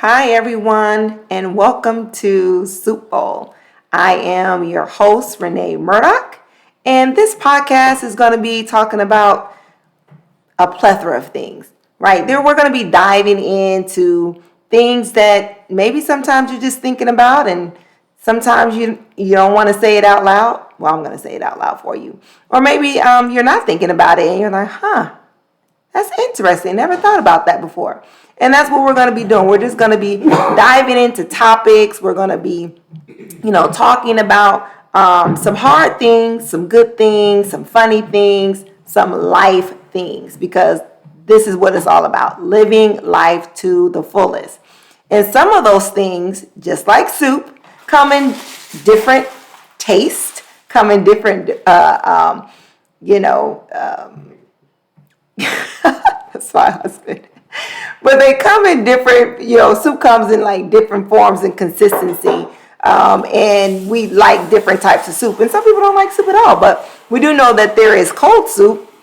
Hi, everyone, and welcome to Soup Bowl. I am your host, Renee Murdoch, and this podcast is going to be talking about a plethora of things, right? There, we're going to be diving into things that maybe sometimes you're just thinking about, and sometimes you don't want to say it out loud. Well, I'm going to say it out loud for you. Or maybe you're not thinking about it, and you're like, that's interesting. Never thought about that before. And that's what we're going to be doing. We're just going to be diving into topics. We're going to be, talking about some hard things, some good things, some funny things, some life things, because this is what it's all about, living life to the fullest. And some of those things, just like soup, come in different taste, come in different, that's my husband. But they come in different, soup comes in like different forms and consistency. And we like different types of soup. And some people don't like soup at all. But we do know that there is cold soup.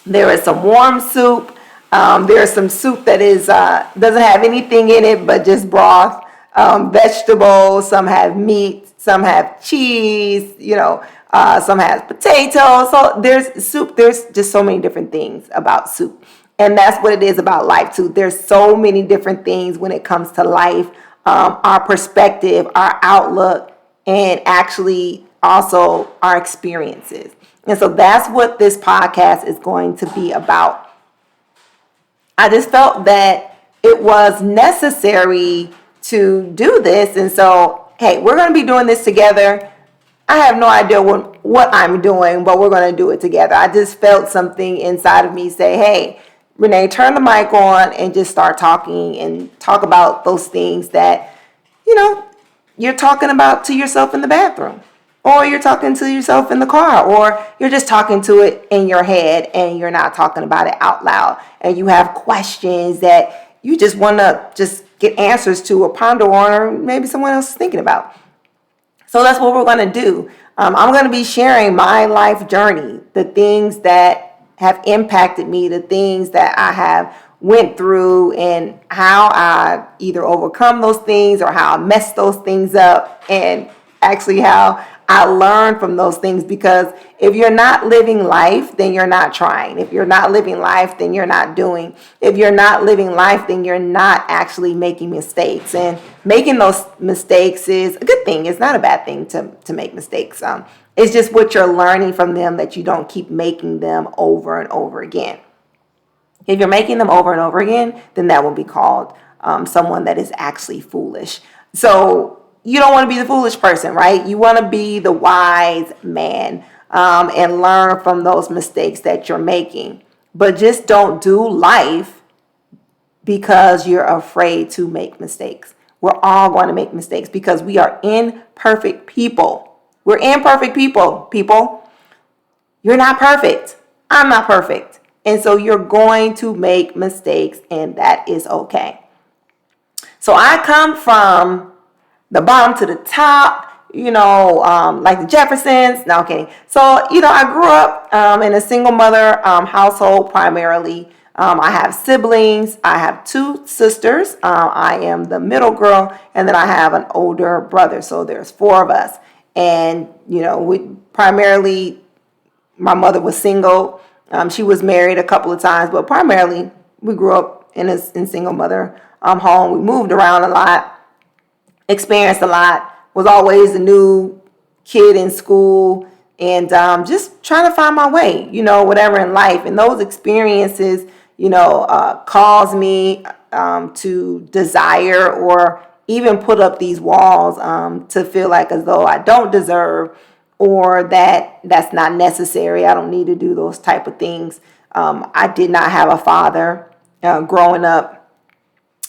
There is some warm soup. There is some soup that is doesn't have anything in it but just broth, vegetables. Some have meat. Some have cheese. Some has potatoes. So there's soup. There's just so many different things about soup. And that's what it is about life too. There's so many different things when it comes to life, our perspective, our outlook, and actually also our experiences. And so that's what this podcast is going to be about. I just felt that it was necessary to do this. And so, hey, we're going to be doing this together. I have no idea what I'm doing, but we're going to do it together. I just felt something inside of me say, hey, Renee, turn the mic on and just start talking and talk about those things that, you're talking about to yourself in the bathroom, or you're talking to yourself in the car, or you're just talking to it in your head and you're not talking about it out loud. And you have questions that you just want to just get answers to or ponder on, or maybe someone else is thinking about. So that's what we're going to do. I'm going to be sharing my life journey, the things that have impacted me, the things that I have went through, and how I either overcome those things or how I mess those things up, and actually how I learn from those things. Because if you're not living life, then you're not trying. If you're not living life, then you're not doing. If you're not living life, then you're not actually making mistakes. And making those mistakes is a good thing. It's not a bad thing to make mistakes. It's just what you're learning from them, that you don't keep making them over and over again. If you're making them over and over again, then that will be called someone that is actually foolish. So you don't want to be the foolish person, right? You want to be the wise man and learn from those mistakes that you're making. But just don't do life because you're afraid to make mistakes. We're all going to make mistakes because we are imperfect people. We're imperfect people. You're not perfect. I'm not perfect. And so you're going to make mistakes, and that is okay. So I come from the bottom to the top, like the Jeffersons. No, okay. So, I grew up in a single mother household primarily. I have siblings. I have two sisters. I am the middle girl, and then I have an older brother. So there's four of us. And, we primarily, my mother was single. She was married a couple of times, but primarily we grew up in single mother home. We moved around a lot, experienced a lot, was always a new kid in school, and just trying to find my way, whatever in life. And those experiences, caused me to desire or even put up these walls to feel like as though I don't deserve, or that's not necessary. I don't need to do those type of things. I did not have a father growing up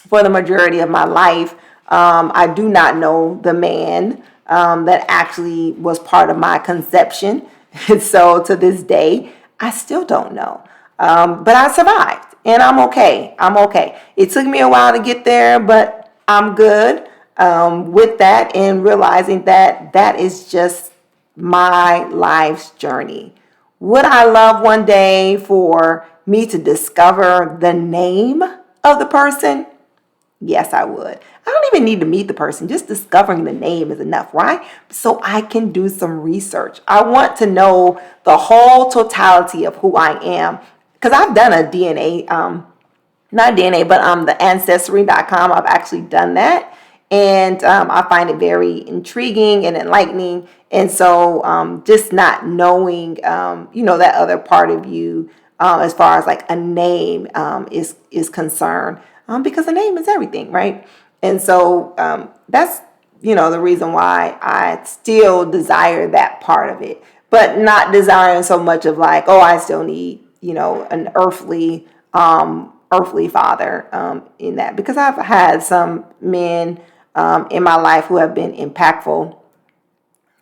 for the majority of my life. I do not know the man that actually was part of my conception. And so to this day, I still don't know. But I survived, and I'm okay. It took me a while to get there, but I'm good with that, and realizing that is just my life's journey. Would I love one day for me to discover the name of the person? Yes, I would. I don't even need to meet the person. Just discovering the name is enough, right? So I can do some research. I want to know the whole totality of who I am. Because I've done a DNA, not DNA, but the ancestry.com. I've actually done that. And I find it very intriguing and enlightening. And so just not knowing, that other part of you, as far as like a name is concerned, because a name is everything, right? And so that's, the reason why I still desire that part of it, but not desiring so much of like, oh, I still need, an earthly father in that, because I've had some men in my life who have been impactful,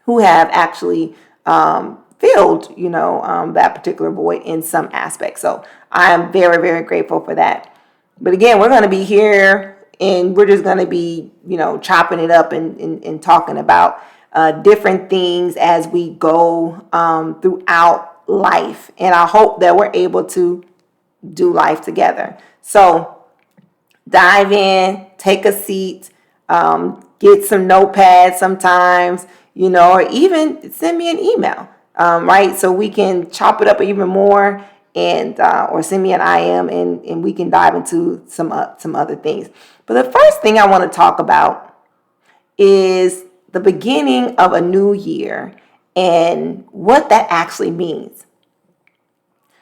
who have actually filled, that particular void in some aspect. So I am very, very grateful for that. But again, we're going to be here and we're just going to be, chopping it up and talking about different things as we go throughout life. And I hope that we're able to do life together. So dive in, take a seat, get some notepads sometimes, or even send me an email, right? So we can chop it up even more, and or send me an IM, and we can dive into some other things. But the first thing I want to talk about is the beginning of a new year and what that actually means.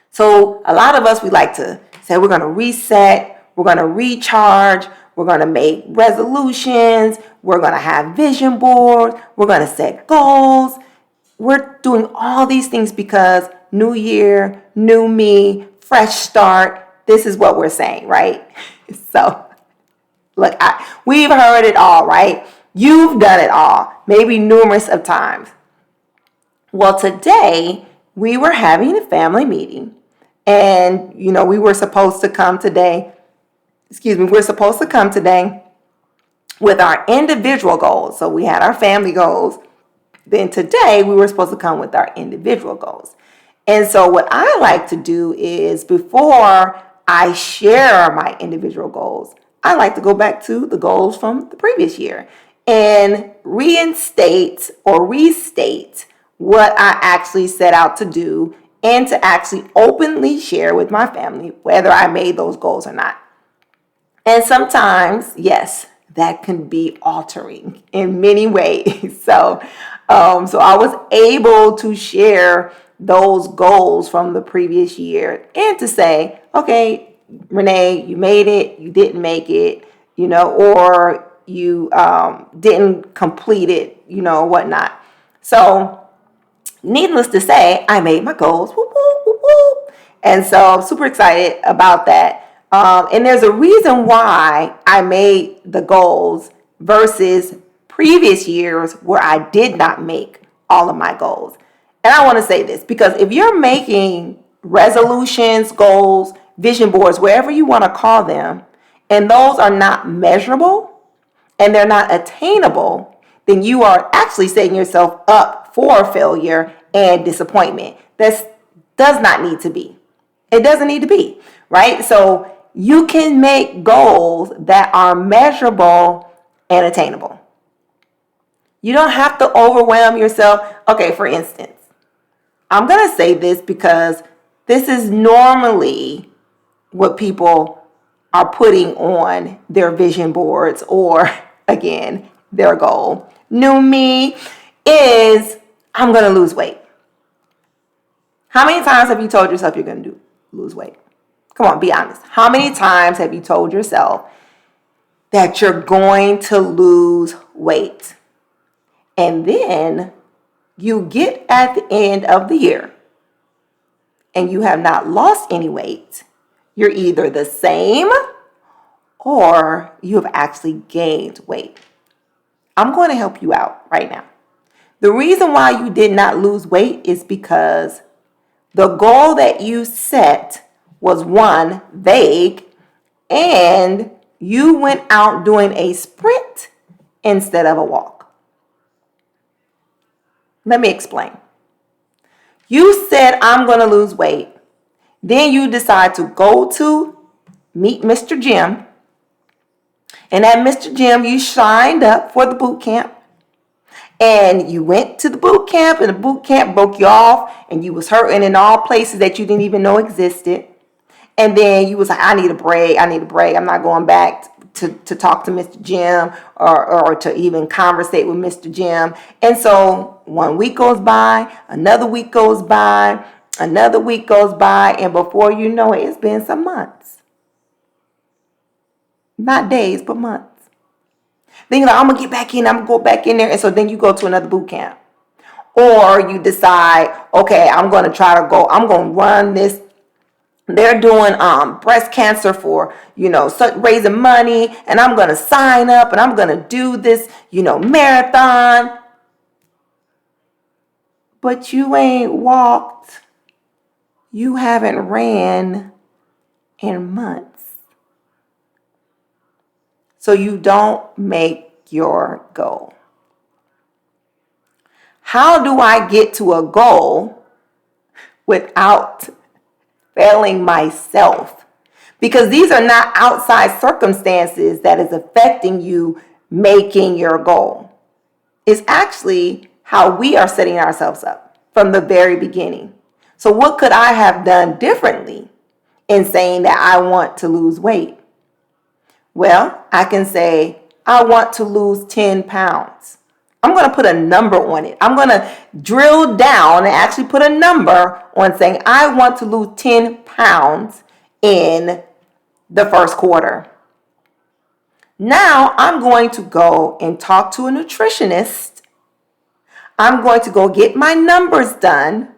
So a lot of us, we like to say we're going to reset, we're going to recharge, we're going to make resolutions, we're going to have vision boards, we're going to set goals. We're doing all these things because new year, new me, fresh start. This is what we're saying, right? So look, we've heard it all, right? You've done it all, maybe numerous of times. Well, today we were having a family meeting, and we were supposed to come today. We're supposed to come today with our individual goals. So we had our family goals. Then today we were supposed to come with our individual goals. And so what I like to do is, before I share my individual goals, I like to go back to the goals from the previous year and reinstate or restate what I actually set out to do, and to actually openly share with my family whether I made those goals or not. And sometimes, yes, that can be altering in many ways. So I was able to share those goals from the previous year, and to say, okay, Renee, you made it, you didn't make it, or you didn't complete it, whatnot. So needless to say, I made my goals. Whoop, whoop, whoop, whoop. And so I'm super excited about that. And there's a reason why I made the goals versus previous years where I did not make all of my goals. And I want to say this because if you're making resolutions, goals, vision boards, wherever you want to call them, and those are not measurable and they're not attainable, then you are actually setting yourself up for failure and disappointment. That does not need to be. It doesn't need to be, right? So you can make goals that are measurable and attainable. You don't have to overwhelm yourself. Okay, for instance, I'm going to say this because this is normally what people are putting on their vision boards, or again, their goal. New me is, I'm going to lose weight. How many times have you told yourself you're going to lose weight? Come on, be honest. How many times have you told yourself that you're going to lose weight? And then you get at the end of the year and you have not lost any weight. You're either the same or you have actually gained weight. I'm going to help you out right now. The reason why you did not lose weight is because the goal that you set was, one, vague, and you went out doing a sprint instead of a walk. Let me explain. You said, I'm going to lose weight. Then you decide to go to meet Mr. Jim, And at Mr. Jim, you signed up for the boot camp. And you went to the boot camp, and the boot camp broke you off, and you was hurting in all places that you didn't even know existed. And then you was like, I need a break. I'm not going back to talk to Mr. Jim or to even conversate with Mr. Jim. And so 1 week goes by, another week goes by, another week goes by, and before you know it, it's been some months. Not days, but months. Then you're like, I'm going to get back in, I'm going to go back in there. And so then you go to another boot camp. Or you decide, okay, I'm going to run this. They're doing breast cancer for, raising money, and I'm going to sign up and I'm going to do this, marathon. But you ain't walked, you haven't ran in months. So you don't make your goal. How do I get to a goal without failing myself? Because these are not outside circumstances that is affecting you making your goal. It's actually how we are setting ourselves up from the very beginning. So what could I have done differently in saying that I want to lose weight? Well, I can say I want to lose 10 pounds. I'm going to put a number on it. I'm going to drill down and actually put a number on saying I want to lose 10 pounds in the first quarter. Now I'm going to go and talk to a nutritionist. I'm going to go get my numbers done.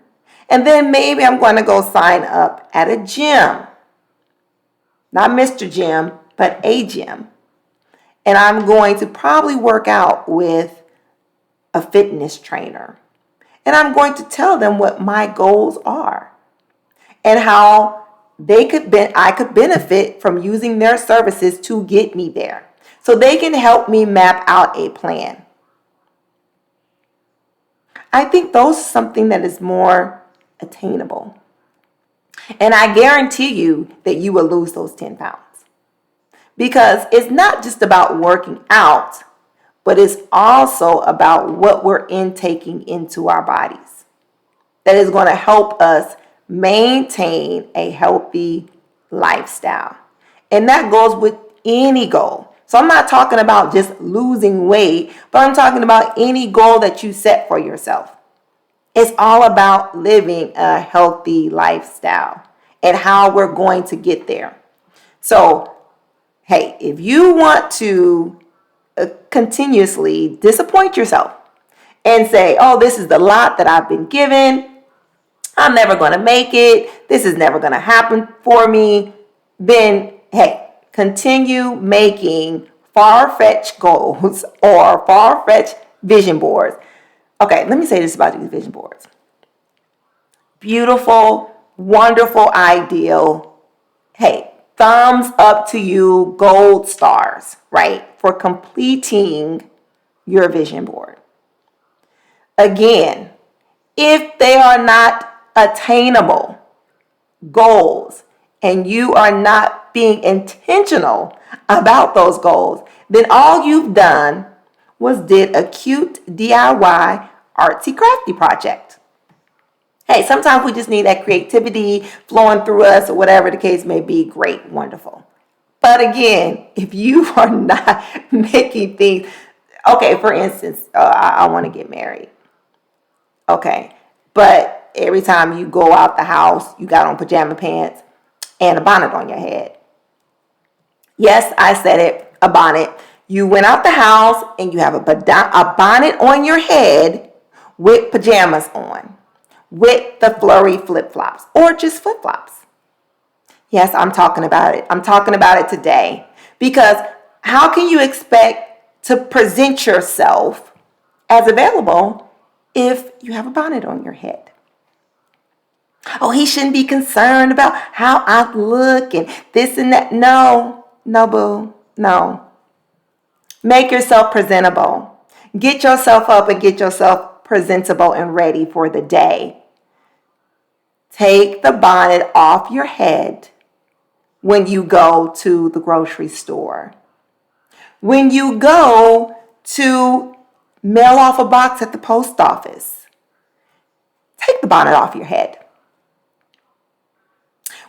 And then maybe I'm going to go sign up at a gym. Not Mr. Jim, but a gym. And I'm going to probably work out with a fitness trainer. And I'm going to tell them what my goals are and how I could benefit from using their services to get me there. So they can help me map out a plan. I think those are something that is more attainable. And I guarantee you that you will lose those 10 pounds. Because it's not just about working out, but it's also about what we're intaking into our bodies that is going to help us maintain a healthy lifestyle. And that goes with any goal. So I'm not talking about just losing weight, but I'm talking about any goal that you set for yourself. It's all about living a healthy lifestyle and how we're going to get there. So, hey, if you want to continuously disappoint yourself and say, oh, this is the lot that I've been given, I'm never going to make it, this is never going to happen for me, then, hey, continue making far-fetched goals or far-fetched vision boards. Okay, let me say this about these vision boards. Beautiful, wonderful, ideal. Hey, thumbs up to you, gold stars, right? For completing your vision board. Again, if they are not attainable goals and you are not being intentional about those goals, then all you've done was did a cute DIY artsy crafty project. Hey, sometimes we just need that creativity flowing through us or whatever the case may be. Great, wonderful. But again, if you are not making things, okay, for instance, I want to get married. Okay, but every time you go out the house, you got on pajama pants and a bonnet on your head. Yes, I said it, a bonnet. You went out the house and you have a bonnet on your head with pajamas on, with the flurry flip-flops or just flip-flops. Yes, I'm talking about it. I'm talking about it today. Because how can you expect to present yourself as available if you have a bonnet on your head? Oh, he shouldn't be concerned about how I look and this and that. No, boo, no. Make yourself presentable. Get yourself up and get yourself presentable and ready for the day. Take the bonnet off your head when you go to the grocery store. When you go to mail off a box at the post office, take the bonnet off your head.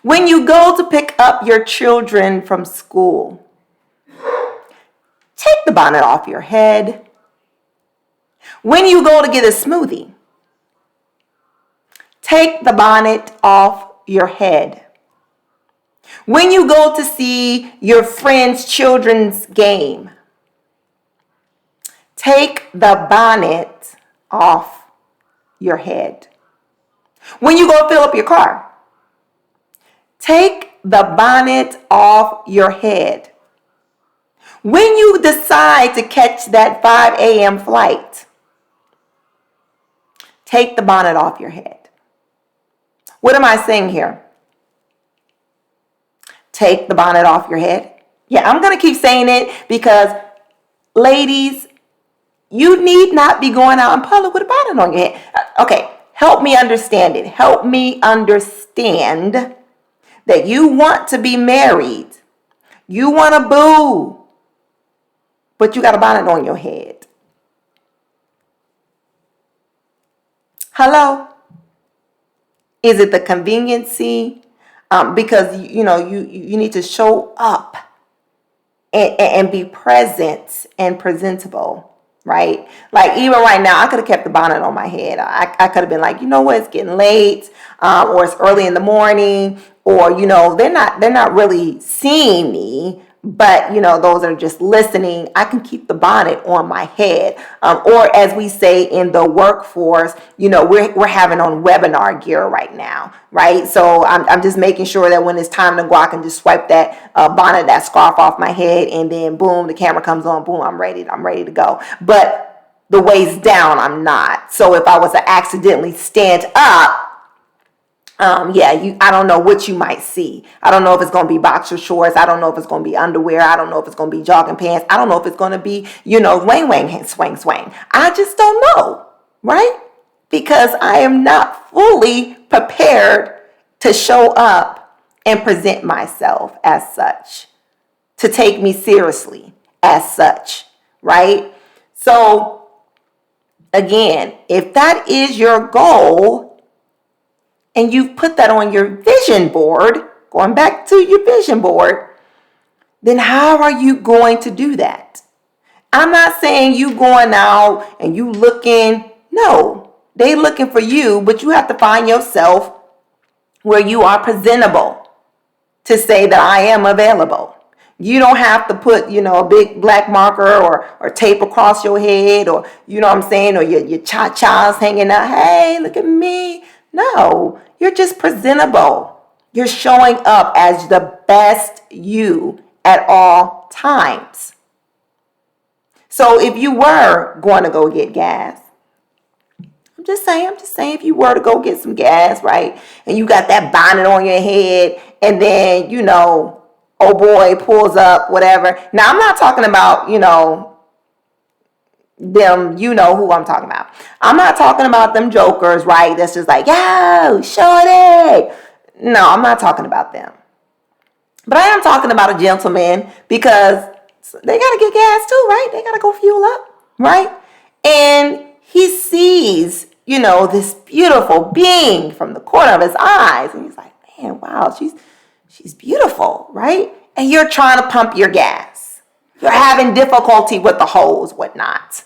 When you go to pick up your children from school, take the bonnet off your head. When you go to get a smoothie, take the bonnet off your head. When you go to see your friend's children's game, take the bonnet off your head. When you go fill up your car, take the bonnet off your head. When you decide to catch that 5 a.m. flight, take the bonnet off your head. What am I saying here? Take the bonnet off your head. Yeah, I'm going to keep saying it because, ladies, you need not be going out in public with a bonnet on your head. Okay, help me understand it. Help me understand that you want to be married. You want a boo, but you got a bonnet on your head. Hello? Is it the conveniency? Because you need to show up and be present and presentable, right? Like even right now, I could have kept the bonnet on my head. I could have been like, you know what, it's getting late, or it's early in the morning, or they're not really seeing me. But, those are just listening. I can keep the bonnet on my head. Or as we say in the workforce, we're having on webinar gear right now, right? So I'm just making sure that when it's time to go, I can just swipe that bonnet, that scarf off my head, and then boom, the camera comes on, boom, I'm ready to go. But the waist down, I'm not. So if I was to accidentally stand up, I don't know what you might see. I don't know if it's going to be boxer shorts. I don't know if it's going to be underwear. I don't know if it's going to be jogging pants. I don't know if it's going to be, swang. I just don't know, right? Because I am not fully prepared to show up and present myself as such, to take me seriously as such, right? So, again, if that is your goal, and you've put that on your vision board, going back to your vision board, then how are you going to do that? I'm not saying you going out and you looking. No, they looking for you, but you have to find yourself where you are presentable to say that I am available. You don't have to put, a big black marker or tape across your head, or, or your cha-chas hanging out. Hey, look at me. No, you're just presentable. You're showing up as the best you at all times. So if you were going to go get gas, I'm just saying if you were to go get some gas, right? And you got that bonnet on your head, and then, oh boy pulls up, whatever. Now, I'm not talking about, them, who I'm talking about. I'm not talking about them jokers, right? That's just like, yo, shorty. No, I'm not talking about them. But I am talking about a gentleman, because they got to get gas too, right? They got to go fuel up, right? And he sees, this beautiful being from the corner of his eyes. And he's like, man, wow, she's beautiful, right? And you're trying to pump your gas. You're having difficulty with the hose, whatnot.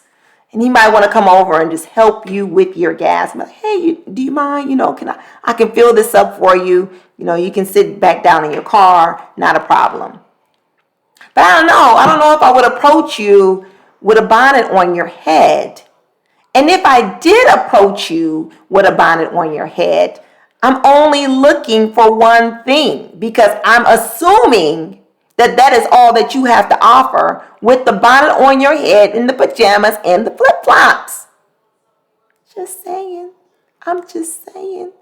And he might want to come over and just help you with your gas. Like, hey, do you mind? I can fill this up for you. You can sit back down in your car. Not a problem. But I don't know if I would approach you with a bonnet on your head. And if I did approach you with a bonnet on your head, I'm only looking for one thing, because I'm assuming that is all that you have to offer, with the bonnet on your head and the pajamas and the flip-flops. Just saying. I'm just saying.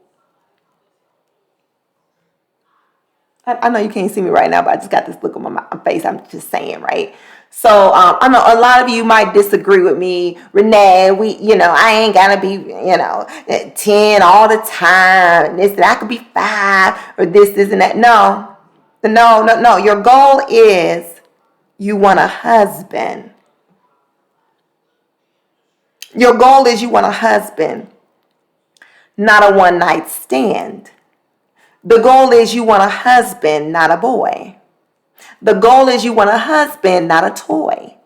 I know you can't see me right now, but I just got this look on my face. I'm just saying, right? So I know a lot of you might disagree with me. Renee, I ain't gotta be, 10 all the time. This, I could be 5 or this, and that. No. Your goal is you want a husband. Your goal is you want a husband, not a one-night stand. The goal is you want a husband, not a boy. The goal is you want a husband, not a toy.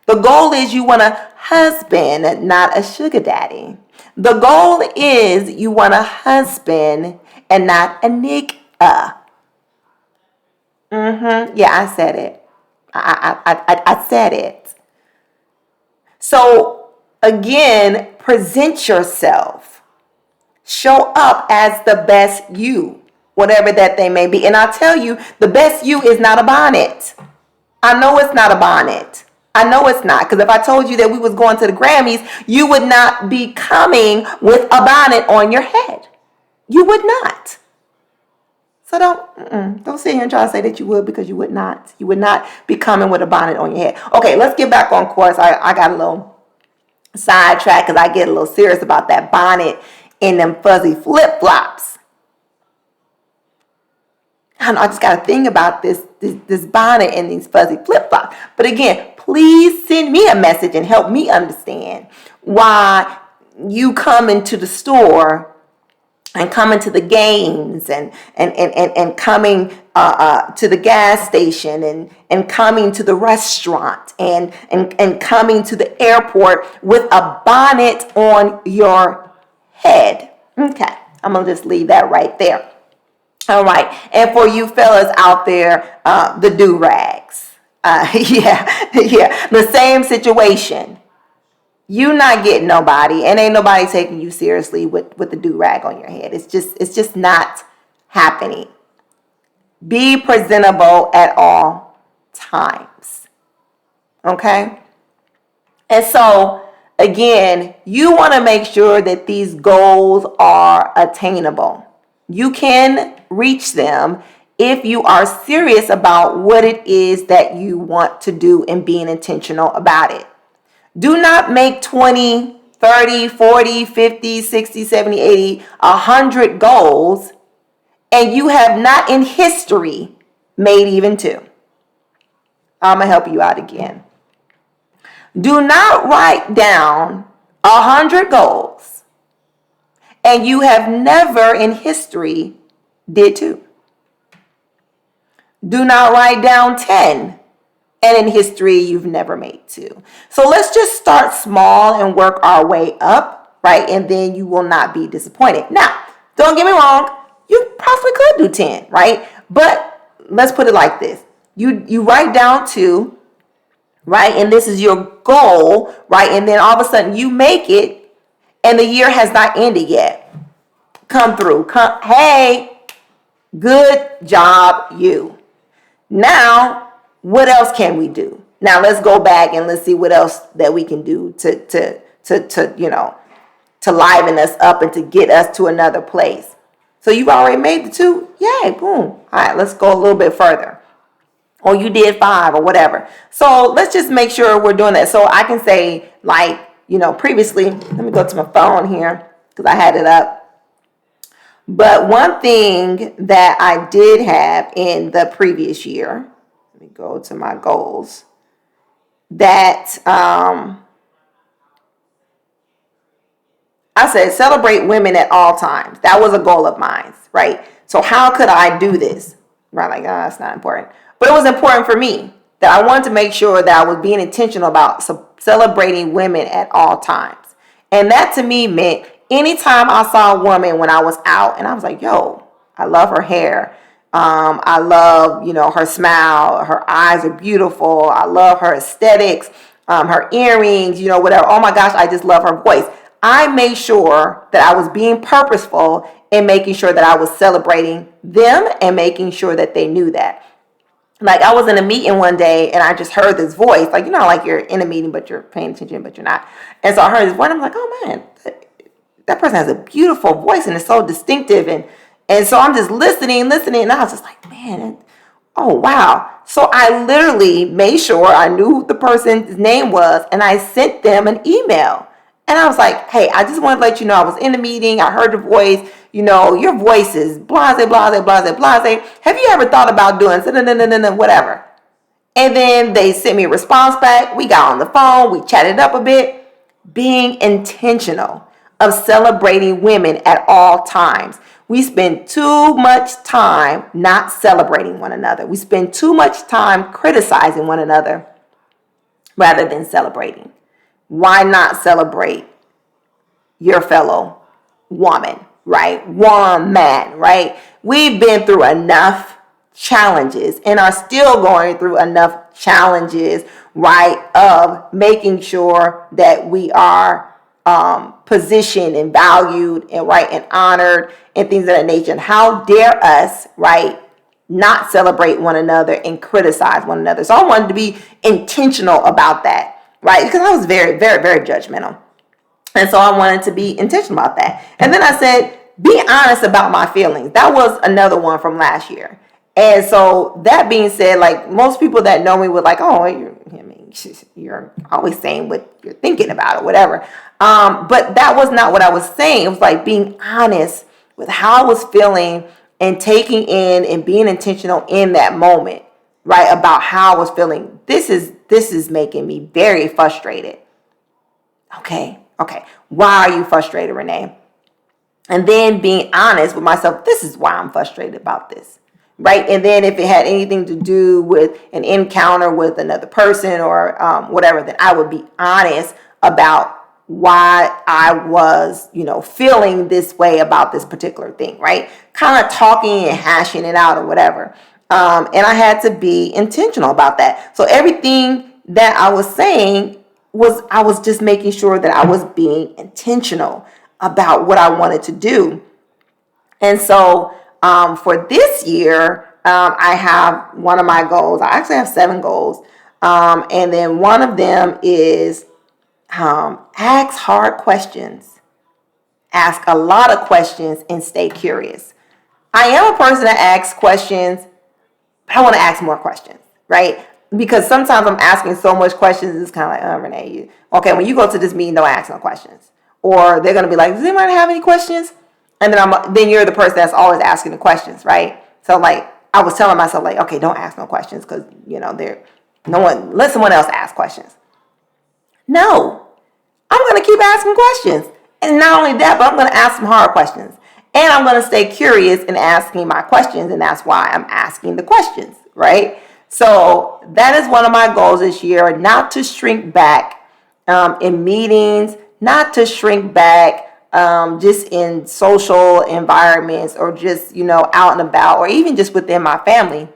The goal is you want a husband, not a sugar daddy. The goal is you want a husband and not a nigga. Yeah, I said it. I said it. So again, present yourself. Show up as the best you, whatever that they may be. And I'll tell you, the best you is not a bonnet. I know it's not a bonnet. I know it's not. Because if I told you that we was going to the Grammys, you would not be coming with a bonnet on your head. You would not. So don't sit here and try to say that you would, because you would not. You would not be coming with a bonnet on your head. Okay, let's get back on course. I got a little sidetracked because I get a little serious about that bonnet and them fuzzy flip-flops. I don't know, I just got to think about this bonnet and these fuzzy flip-flops. But again, please send me a message and help me understand why you come into the store and coming to the games and coming to the gas station and coming to the restaurant and coming to the airport with a bonnet on your head. Okay, I'm going to just leave that right there. All right, and for you fellas out there, the do-rags. Yeah, the same situation. You not getting nobody, and ain't nobody taking you seriously with the do-rag on your head. It's just not happening. Be presentable at all times. Okay? And so, again, you want to make sure that these goals are attainable. You can reach them if you are serious about what it is that you want to do and being intentional about it. Do not make 20, 30, 40, 50, 60, 70, 80, 100 goals, and you have not in history made even 2. I'm going to help you out again. Do not write down 100 goals, and you have never in history did 2. Do not write down 10. And in history, you've never made 2. So let's just start small and work our way up, right? And then you will not be disappointed. Now, don't get me wrong. You possibly could do 10, right? But let's put it like this. You write down 2, right? And this is your goal, right? And then all of a sudden you make it and the year has not ended yet. Come through. Hey, good job, you. Now, what else can we do? Now let's go back and let's see what else that we can do to liven us up and to get us to another place. So you've already made the 2. Yay, boom. All right, let's go a little bit further. Or you did 5 or whatever. So let's just make sure we're doing that. So I can say, like, previously, let me go to my phone here because I had it up. But one thing that I did have in the previous year, let me go to my goals, that I said celebrate women at all times. That was a goal of mine, right? So how could I do this? Right, like, that's not important. But it was important for me that I wanted to make sure that I was being intentional about celebrating women at all times. And that to me meant anytime I saw a woman when I was out and I was like, yo, I love her hair. I love, her smile. Her eyes are beautiful. I love her aesthetics, her earrings, whatever. Oh my gosh, I just love her voice. I made sure that I was being purposeful in making sure that I was celebrating them and making sure that they knew that. Like I was in a meeting one day and I just heard this voice, like, like you're in a meeting, but you're paying attention, but you're not. And so I heard this voice and I'm like, oh man, that person has a beautiful voice and it's so distinctive. And so I'm just listening. And I was just like, man, oh, wow. So I literally made sure I knew who the person's name was and I sent them an email. And I was like, hey, I just wanted to let you know I was in the meeting. I heard the voice. Your voice is blase, blase, blase, blase. Have you ever thought about doing whatever? And then they sent me a response back. We got on the phone. We chatted up a bit. Being intentional of celebrating women at all times. We spend too much time not celebrating one another. We spend too much time criticizing one another rather than celebrating. Why not celebrate your fellow woman, right? Woman, right? We've been through enough challenges and are still going through enough challenges, right? Of making sure that we are positioned and valued and right and honored and things of that nature. And how dare us, right, not celebrate one another and criticize one another. So I wanted to be intentional about that, right? Because I was very, very, very judgmental. And so I wanted to be intentional about that. And then I said, be honest about my feelings. That was another one from last year. And so that being said, like most people that know me would like, oh, you're always saying what you're thinking about or whatever. But that was not what I was saying. It was like being honest with how I was feeling and taking in and being intentional in that moment, right? About how I was feeling. This is making me very frustrated. Okay. Why are you frustrated, Renee? And then being honest with myself, this is why I'm frustrated about this, right? And then if it had anything to do with an encounter with another person or whatever, then I would be honest about why I was, feeling this way about this particular thing, right? Kind of talking and hashing it out or whatever. And I had to be intentional about that. So everything that I was saying I was just making sure that I was being intentional about what I wanted to do. And so for this year, I have one of my goals. I actually have 7 goals. And then one of them is ask hard questions. Ask a lot of questions and stay curious. I am a person that asks questions, but I want to ask more questions, right? Because sometimes I'm asking so much questions, it's kind of like, oh, Renee, okay, when you go to this meeting, don't ask no questions. Or they're going to be like, does anybody have any questions? And then you're the person that's always asking the questions, right? So like, I was telling myself like, okay, don't ask no questions because, let someone else ask questions. No, I'm going to keep asking questions. And not only that, but I'm going to ask some hard questions. And I'm going to stay curious in asking my questions. And that's why I'm asking the questions, right? So that is one of my goals this year, not to shrink back in meetings, not to shrink back just in social environments or just, out and about or even just within my family,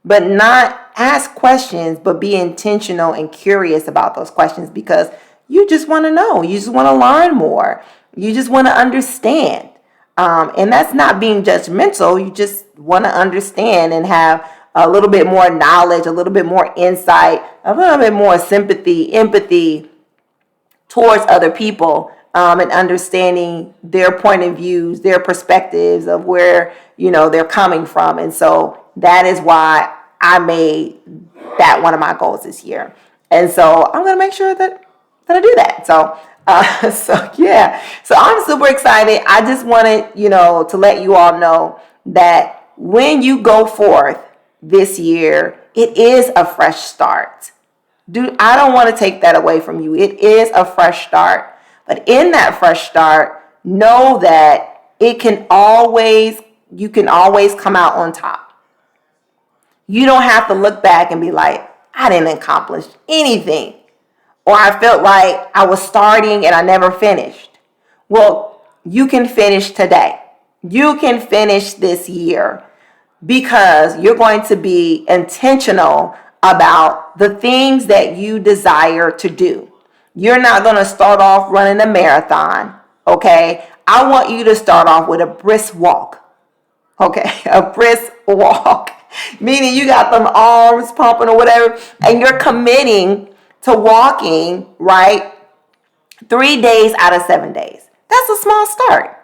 but not ask questions, but be intentional and curious about those questions because you just want to know. You just want to learn more. You just want to understand. And that's not being judgmental. You just want to understand and have a little bit more knowledge, a little bit more insight, a little bit more sympathy, empathy towards other people, and understanding their point of views, their perspectives of where, they're coming from. And so that is why I made that one of my goals this year. And so I'm going to make sure that I do that. So I'm super excited. I just wanted, to let you all know that when you go forth this year, it is a fresh start. I don't want to take that away from you. It is a fresh start. But in that fresh start, know that you can always come out on top. You don't have to look back and be like, I didn't accomplish anything. Or I felt like I was starting and I never finished. Well, you can finish today. You can finish this year because you're going to be intentional about the things that you desire to do. You're not going to start off running a marathon, okay? I want you to start off with a brisk walk, okay? A brisk walk, meaning you got them arms pumping or whatever, and you're committing to walking, right, 3 days out of 7 days. That's a small start.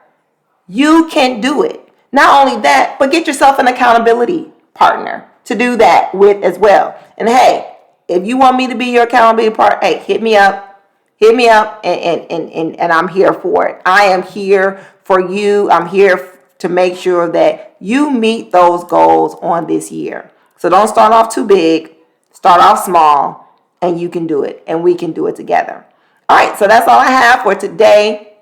You can do it. Not only that, but get yourself an accountability partner to do that with as well. And hey, if you want me to be your accountability partner, hey, hit me up, and I'm here for it. I am here for you. I'm here to make sure that you meet those goals on this year. So don't start off too big. Start off small, and you can do it, and we can do it together. All right, so that's all I have for today.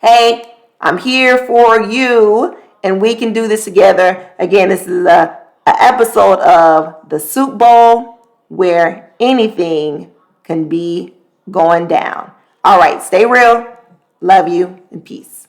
Hey, I'm here for you, and we can do this together. Again, this is an episode of the Soup Bowl where anything can be going down. All right, stay real. Love you, and peace.